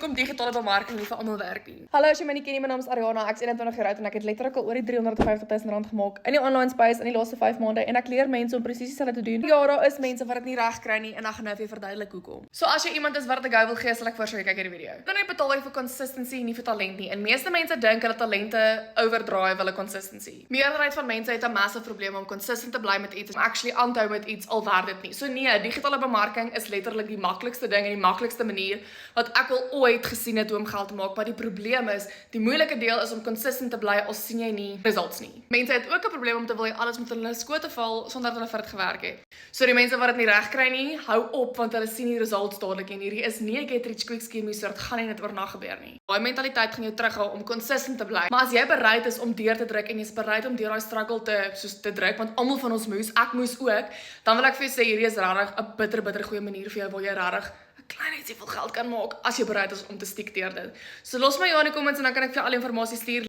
hoekom digitale bemarking nie vir almal werk nie. Hallo, as jy my nie ken nie, my naam is Ariana, ek is 21 jaar oud en ek het letterlik al oor die 350 000 rand gemaak in die online space in die laaste 5 maande en ek leer mense om presies dieselfde te doen. Ja, daar is mense wat dit nie reg kry nie en ek gaan nou vir jou verduidelik hoekom. So as jy iemand is wat dit go wil gee, sal ek voorstel jy kyk hierdie video. Dan jy betaal jy vir consistency, nie vir talent nie. En meeste mense dink hulle talente overdrive hulle consistency. Meerderheid van mense het 'n massive probleem om consistent te bly met iets en actually aanhou met iets al werd dit nie. So nee, digitale bemarking is letterlik die maklikste ding en die maklikste manier wat ek al ooit gesien het om geld te maak, maar die probleem is, die moeilike deel is om consistent te bly al sien jy nie results nie. Mense het ook 'n probleem om te wil jy alles met hulle skote val sonder dat hulle vir dit gewerk het. So die mense wat dit nie reg kry nie, hou op want hulle sien die results dadelik en hierdie is nie 'n get rich quick scheme, so dit gaan nie net oornag gebeur nie. Daai mentaliteit gaan jou terughou om consistent te bly. Maar as jy bereid is om deur te druk en jy's bereid om deur daai struggle te druk, want almal van ons moes, ek moes ook, dan wil ek vir jou sê hierdie is regtig 'n bitter goeie manier vir jou waar jy regtig 'n klein ietsie veel geld kan maak as jy bereid is om te stiek deur dit. So los my jou in die comments en dan kan ek vir jou al die inligting stuur.